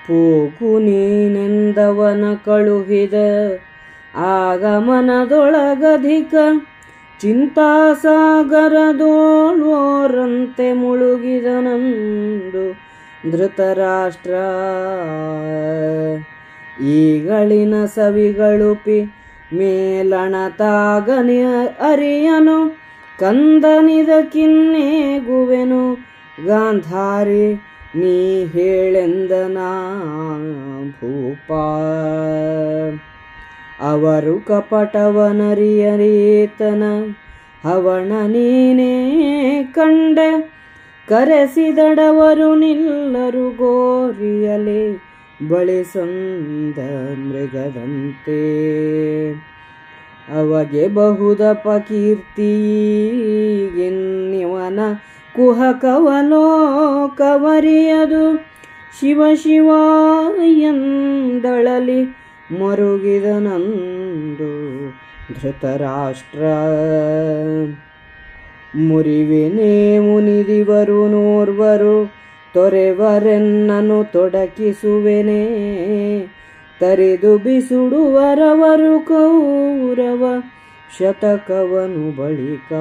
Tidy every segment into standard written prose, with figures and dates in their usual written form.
ಪೂಕು ನೀನೆಂದವನ ಕಳುಹಿದ ಆಗಮನದೊಳಗಧಿಕ ಚಿಂತಾಸಾಗರದೋಳ್ವೋರಂತೆ ಮುಳುಗಿದನಂದು ಧೃತರಾಷ್ಟ್ರ. ಈಗಳಿನ ಸವಿಗಳುಪಿ ಮೇಲಣತಾಗನಿ ಅರಿಯನು ಕಂದನಿದ ಕಿನ್ನೇಗುವೆನು ಗಾಂಧಾರಿ ನೀ ಹೇಳೆಂದನಾ ಭೂಪ. ಅವರು ಕಪಟವನರಿಯರೇತನ ಹವಣ ನೀನೇ ಕಂಡೆ ಕರೆಸಿದಡವರು ನಿಲ್ಲರು ಗೋರಿಯಲೆ ಬಳಿಸಂದ ಮೃಗದಂತೆ. ಅವಗೆ ಬಹುದಪ ಕೀರ್ತಿಯೆನ್ನಿವನ ಕುಹಕವಲೋಕವರಿಯದು ಶಿವ ಶಿವ ಎಂದಳಲಿ ಮರುಗಿದನಂದು ಧೃತರಾಷ್ಟ್ರ. ಮುರಿವೆನೇ ಮುನಿದಿವರು ನೋರ್ವರು ತೊರೆವರೆನ್ನನು ತೊಡಕಿಸುವೆನೇ ತರಿದು ಬಿಸುಡುವರವರು ಕೌರವ ಶತಕವನು ಬಳಿಕ.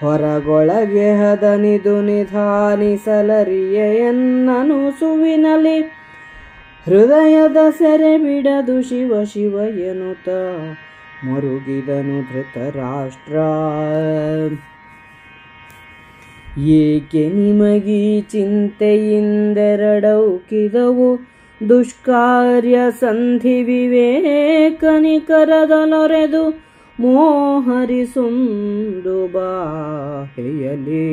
ಹೊರಗೊಳಗೆ ಹದನಿದು ನಿಧಾನಿಸಲರಿಯ ಎನ್ನನು ಸುವಿನಲಿ ಹೃದಯದ ಸೆರೆ ಬಿಡದು ಶಿವ ಶಿವ ಎನ್ನುತ್ತ ಮರುಗಿದನು ಧೃತರಾಷ್ಟ್ರ. ಏಕೆ ನಿಮಗೀ ಚಿಂತೆಯಿಂದೆರಡೌಕಿದವು ದುಷ್ಕಾರ್ಯ ಸಂಧಿ ವಿವೇಕನಿಕರದಲೊರೆದು ಮೋಹರಿಸುಂದು ಬಾಹೆಯಲಿ.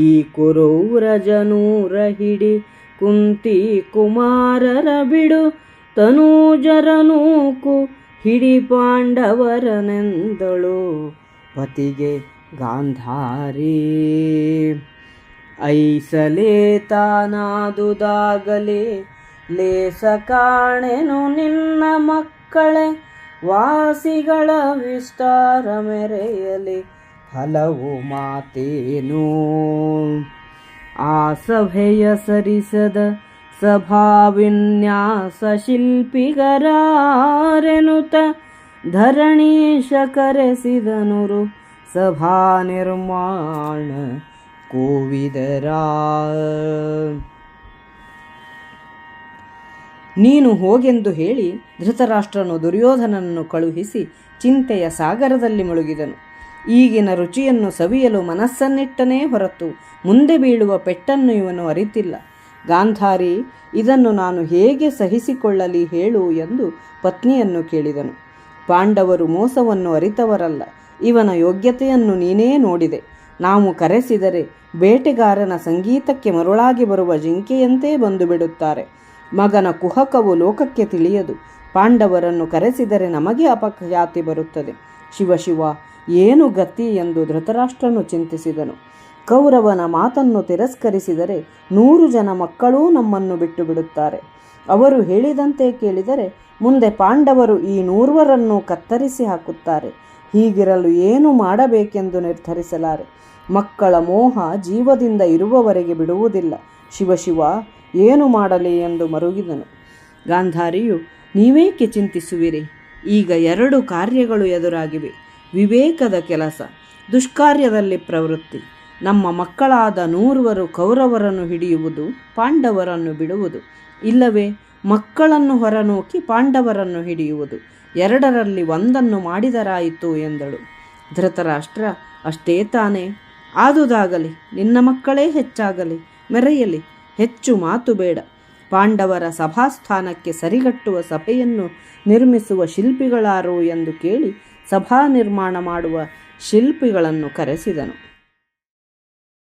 ಈ ಕುರೌರಜನೂರ ಹಿಡಿ ಕುಂತಿ ಕುಮಾರರ ಬಿಡು ತನೂಜರ ನೂಕು ಹಿಡಿ ಪಾಂಡವರನೆಂದಳು ಪತಿಗೆ ಗಾಂಧಾರಿ. ಐಸಲೇ ತಾನಾದುದಾಗಲೇ ಲೇಸ ಕಾಣೆನು ನಿನ್ನ ಮಕ್ಕಳೇ ವಾಸಿಗಳ ವಿಸ್ತಾರ ಮೆರೆಯಲಿ ಹಲವು ಮಾತೇನು. ಆ ಸಭೆಯ ಸರಿಸದ ಸಭಾವಿನ್ಯಾಸ ಶಿಲ್ಪಿಗರಾರೆನುತ ಧರಣೀಶ ಕರೆಸಿದನುರು ಸಭಾ ನಿರ್ಮಾಣ ಕೋವಿದರ. ನೀನು ಹೋಗೆಂದು ಹೇಳಿ ಧೃತರಾಷ್ಟ್ರನು ದುರ್ಯೋಧನನನ್ನು ಕಳುಹಿಸಿ ಚಿಂತೆಯ ಸಾಗರದಲ್ಲಿ ಮುಳುಗಿದನು. ಈಗಿನ ರುಚಿಯನ್ನು ಸವಿಯಲು ಮನಸ್ಸನ್ನಿಟ್ಟನೇ ಹೊರತು ಮುಂದೆ ಬೀಳುವ ಪೆಟ್ಟನ್ನು ಇವನು ಅರಿತಿಲ್ಲ. ಗಾಂಧಾರಿ, ಇದನ್ನು ನಾನು ಹೇಗೆ ಸಹಿಸಿಕೊಳ್ಳಲಿ ಹೇಳು ಎಂದು ಪತ್ನಿಯನ್ನು ಕೇಳಿದನು. ಪಾಂಡವರು ಮೋಸವನ್ನು ಅರಿತವರಲ್ಲ. ಇವನ ಯೋಗ್ಯತೆಯನ್ನು ನೀನೇ ನೋಡಿದೆ. ನಾವು ಕರೆಸಿದರೆ ಬೇಟೆಗಾರನ ಸಂಗೀತಕ್ಕೆ ಮರುಳಾಗಿ ಬರುವ ಜಿಂಕೆಯಂತೆ ಬಂದು ಬಿಡುತ್ತಾರೆ. ಮಗನ ಕುಹಕವು ಲೋಕಕ್ಕೆ ತಿಳಿಯದು. ಪಾಂಡವರನ್ನು ಕರೆಸಿದರೆ ನಮಗೆ ಅಪಖ್ಯಾತಿ ಬರುತ್ತದೆ. ಶಿವ ಶಿವ, ಏನು ಗತಿ ಎಂದು ಧೃತರಾಷ್ಟ್ರನು ಚಿಂತಿಸಿದನು. ಕೌರವನ ಮಾತನ್ನು ತಿರಸ್ಕರಿಸಿದರೆ 100 ಜನ ಮಕ್ಕಳೂ ನಮ್ಮನ್ನು ಬಿಟ್ಟು ಬಿಡುತ್ತಾರೆ. ಅವರು ಹೇಳಿದಂತೆ ಕೇಳಿದರೆ ಮುಂದೆ ಪಾಂಡವರು ಈ 100ರನ್ನು ಕತ್ತರಿಸಿ ಹಾಕುತ್ತಾರೆ. ಹೀಗಿರಲು ಏನು ಮಾಡಬೇಕೆಂದು ನಿರ್ಧರಿಸಲಾರೆ. ಮಕ್ಕಳ ಮೋಹ ಜೀವದಿಂದ ಇರುವವರೆಗೆ ಬಿಡುವುದಿಲ್ಲ. ಶಿವ ಶಿವ, ಏನು ಮಾಡಲಿ ಎಂದು ಮರುಗಿದನು. ಗಾಂಧಾರಿಯು, ನೀವೇಕೆ ಚಿಂತಿಸುವಿರಿ? ಈಗ 2 ಕಾರ್ಯಗಳು ಎದುರಾಗಿವೆ. ವಿವೇಕದ ಕೆಲಸ, ದುಷ್ಕಾರ್ಯದಲ್ಲಿ ಪ್ರವೃತ್ತಿ. ನಮ್ಮ ಮಕ್ಕಳಾದ 100 ಕೌರವರನ್ನು ಹಿಡಿಯುವುದು, ಪಾಂಡವರನ್ನು ಬಿಡುವುದು. ಇಲ್ಲವೇ ಮಕ್ಕಳನ್ನು ಹೊರನೂಕಿ ಪಾಂಡವರನ್ನು ಹಿಡಿಯುವುದು. 2ರಲ್ಲಿ ಒಂದನ್ನು ಮಾಡಿದರಾಯಿತು ಎಂದಳು. ಧೃತರಾಷ್ಟ್ರ, ಅಷ್ಟೇ ತಾನೇ, ಆದುದಾಗಲಿ. ನಿನ್ನ ಮಕ್ಕಳೇ ಹೆಚ್ಚಾಗಲಿ, ಮೆರೆಯಲಿ. ಹೆಚ್ಚು ಮಾತು ಬೇಡ. ಪಾಂಡವರ ಸಭಾಸ್ಥಾನಕ್ಕೆ ಸರಿಗಟ್ಟುವ ಸಭೆಯನ್ನು ನಿರ್ಮಿಸುವ ಶಿಲ್ಪಿಗಳಾರು ಎಂದು ಕೇಳಿ ಸಭಾ ನಿರ್ಮಾಣ ಮಾಡುವ ಶಿಲ್ಪಿಗಳನ್ನು ಕರೆಸಿದನು.